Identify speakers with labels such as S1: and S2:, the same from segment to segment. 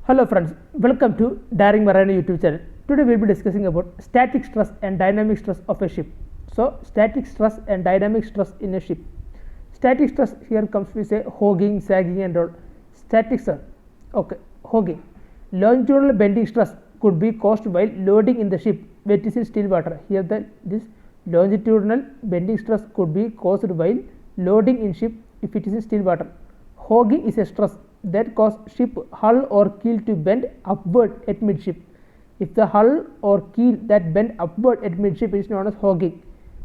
S1: Hello friends, welcome to Daring Marine YouTube channel. Today we will be discussing about static stress and dynamic stress of a ship. So static stress and dynamic stress in a ship. Static stress here comes with a hogging, sagging and all. Static stress, okay, hogging. Longitudinal bending stress could be caused while loading in the ship when it is in still water. Here this longitudinal bending stress could be caused while loading in ship if it is in still water. Hogging is a stress that cause ship hull or keel to bend upward at midship. If the hull or keel that bend upward at midship is known as hogging.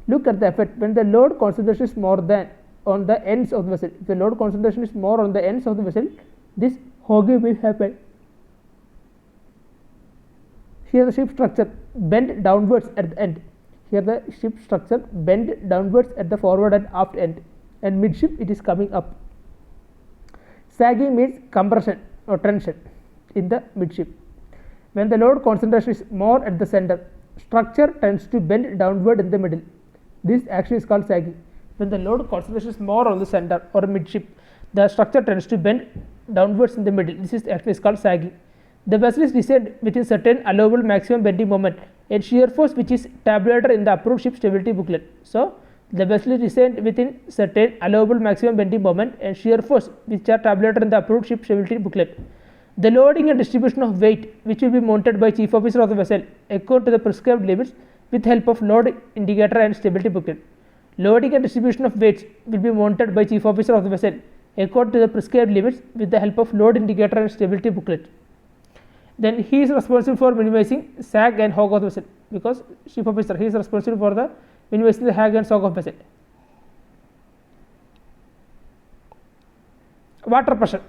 S1: Look at the effect when the load concentration is more than on the ends of the vessel. If the load concentration is more on the ends of the vessel, this hogging will happen. Here the ship structure bend downwards at the end. Here the ship structure bend downwards at the forward and aft end, and midship it is coming up. Sagging means compression or tension in the midship. When the load concentration is more at the center, structure tends to bend downward in the middle. This action is called sagging. When the load concentration is more on the center or midship, the structure tends to bend downwards in the middle. This is action is called sagging. The vessel is designed within certain allowable maximum bending moment and shear force which is tabulated in the approved ship stability booklet. So the vessel is designed within certain allowable maximum bending moment and shear force which are tabulated in the approved ship stability booklet. The loading and distribution of weight which will be mounted by chief officer of the vessel according to the prescribed limits with help of load indicator and stability booklet. Loading and distribution of weights will be mounted by chief officer of the vessel according to the prescribed limits with the help of load indicator and stability booklet. Then he is responsible for minimizing sag and hog of the vessel, because chief officer he is responsible for the minimizing the sag and hog of vessel. Water pressure.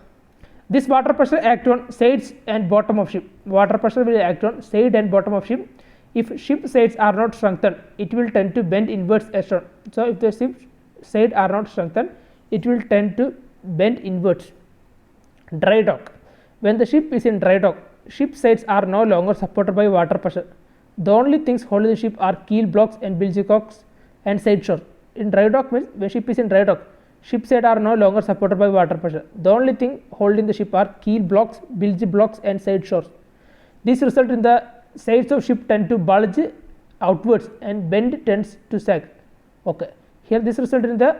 S1: This water pressure act on sides and bottom of ship. Water pressure will act on side and bottom of ship. If ship sides are not strengthened, it will tend to bend inwards as shown. So if the ship side are not strengthened, it will tend to bend inwards. Dry dock. When the ship is in dry dock, ship sides are no longer supported by water pressure. The only things holding the ship are keel blocks and bilgecogs and side shore. In dry dock means when ship is in dry dock, ship side are no longer supported by water pressure. The only thing holding the ship are keel blocks, bilge blocks and side shores. This result in the sides of ship tend to bulge outwards and bend tends to sag. Okay. Here this result in the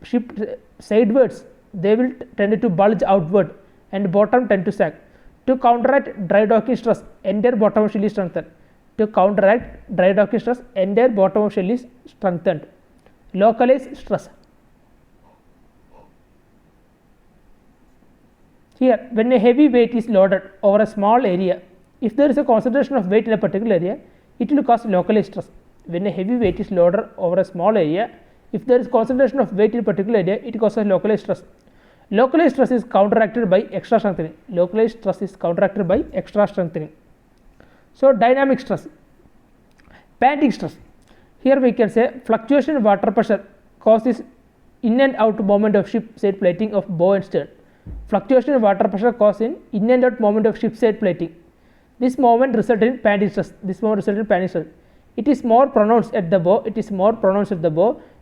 S1: ship sidewards, they will tend to bulge outward and bottom tend to sag. To counteract dry docking stress, entire bottom of shell is strengthened. To counteract dry docking stress, entire bottom of shell is strengthened. Localized stress. Here, when a heavy weight is loaded over a small area, if there is a concentration of weight in a particular area, it will cause localized stress. When a heavy weight is loaded over a small area, if there is concentration of weight in a particular area, it causes localized stress. Localized stress is counteracted by extra strengthening. Localized stress is counteracted by extra strengthening. So dynamic stress, panting stress. Here we can say fluctuation in water pressure causes in and out moment of ship side plating of bow and stern. Fluctuation in water pressure causes in and out moment of ship side plating. This moment results in panting stress. It is more pronounced at the bow.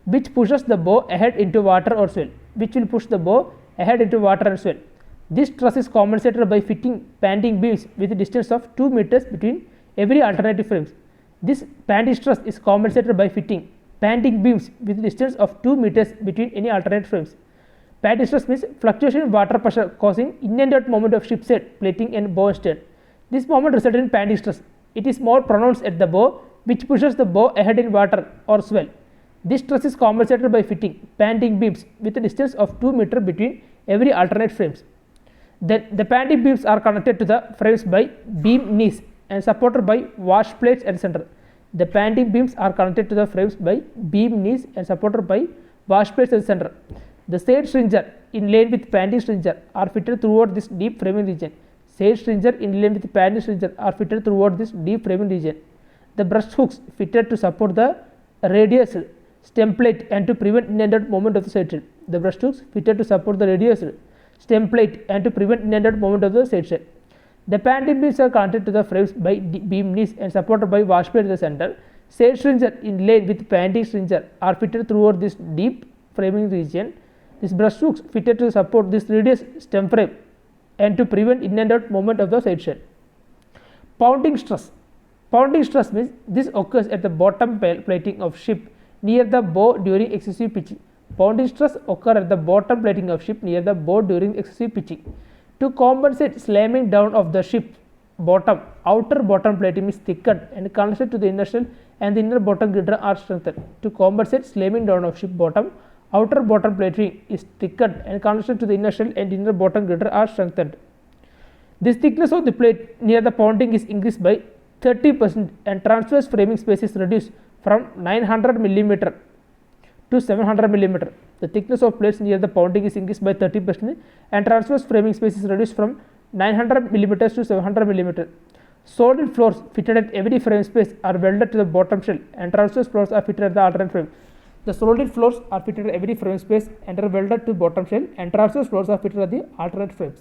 S1: Which pushes the bow ahead into water or swell. Which will push the bow ahead into water and swell. This stress is compensated by fitting panting beams with a distance of 2 meters between every alternative frames. This panting stress is compensated by fitting panting beams with a distance of 2 meters between any alternate frames. Panting stress means fluctuation in water pressure causing in and out moment of ship side plating and bow and stern. This moment results in panting stress. It is more pronounced at the bow, which pushes the bow ahead in water or swell. This stress is compensated by fitting panting beams with a distance of 2 meters between every alternate frames. Then the panting beams are connected to the frames by beam knees and supported by wash plates at the center. The panting beams are connected to the frames by beam knees and supported by wash plates at the center. The side stringer in line with panting stringer are fitted throughout this deep framing region. Side stringer in line with panting stringer are fitted throughout this deep framing region. The brush hooks fitted to support the radius stem plate and to prevent in and out movement of the side shell. The brush hooks fitted to support the radius stem plate and to prevent in and out movement of the side shell. The panting beams are connected to the frames by beam knees and supported by wash plate at the center. Side stringer in line with panting stringer are fitted throughout this deep framing region. This brush hooks fitted to support this radius stem frame and to prevent in and out movement of the side shell. Pounding stress. Pounding stress means this occurs at the bottom plating of ship near the bow during excessive pitching. Pounding stress occur at the bottom plating of ship near the bow during excessive pitching. To compensate slamming down of the ship bottom, outer bottom plating is thickened and connected to the inner shell and the inner bottom girder are strengthened. To compensate slamming down of ship bottom, outer bottom plating is thickened and connected to the inner shell and inner bottom girder are strengthened. This thickness of the plate near the pounding is increased by 30% and transverse framing space is reduced from 900 mm to 700 mm. The thickness of plates near the pounding is increased by 30% and transverse framing space is reduced from 900 mm to 700 mm. Solid floors fitted at every frame space are welded to the bottom shell and transverse floors are fitted at the alternate frame. The solid floors are fitted at every frame space and are welded to bottom shell and transverse floors are fitted at the alternate frames.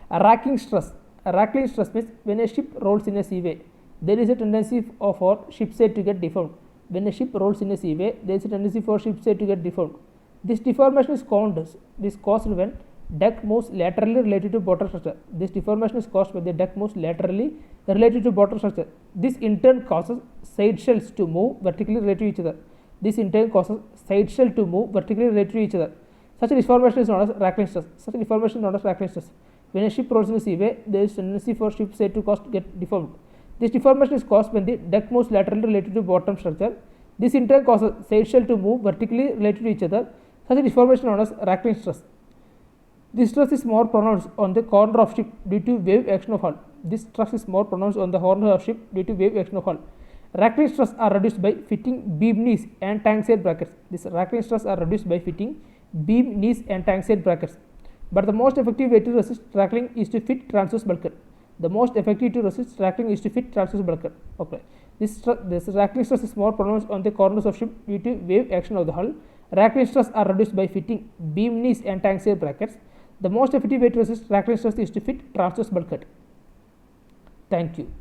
S1: Racking stress. Racking stress means when a ship rolls in a seaway, there is a tendency for ship side to get deformed. When a ship rolls in a seaway, there is a tendency for ship side to get deformed. This deformation is caused when deck moves laterally related to bottom structure. This deformation is caused when the deck moves laterally related to bottom structure. This in turn causes side shells to move vertically related to each other. This in turn causes side shell to move vertically related to each other. Such a deformation is known as rackling stress. Such a deformation is known as rackling stress. When a ship rolls in a seaway, there is a tendency for ship side to get deformed. This deformation is caused when the deck moves laterally related to bottom structure. This in turn causes side shell to move vertically related to each other. Such a deformation is known as rackling stress. This stress is more pronounced on the corner of ship due to wave action of hull. This stress is more pronounced on the corner of ship due to wave action of hull. Rackling stress are reduced by fitting beam knees and tank side brackets. This rackling stress are reduced by fitting beam knees and tank side brackets. But the most effective way to resist rackling is to fit transverse bulkhead. The most effective to resist rackling is to fit transverse bulkhead. Okay. This rackling stress is more pronounced on the corners of ship due to wave action of the hull. Rackling stress are reduced by fitting beam knees and tank side brackets. The most effective way to resist rackling stress is to fit transverse bulkhead. Thank you.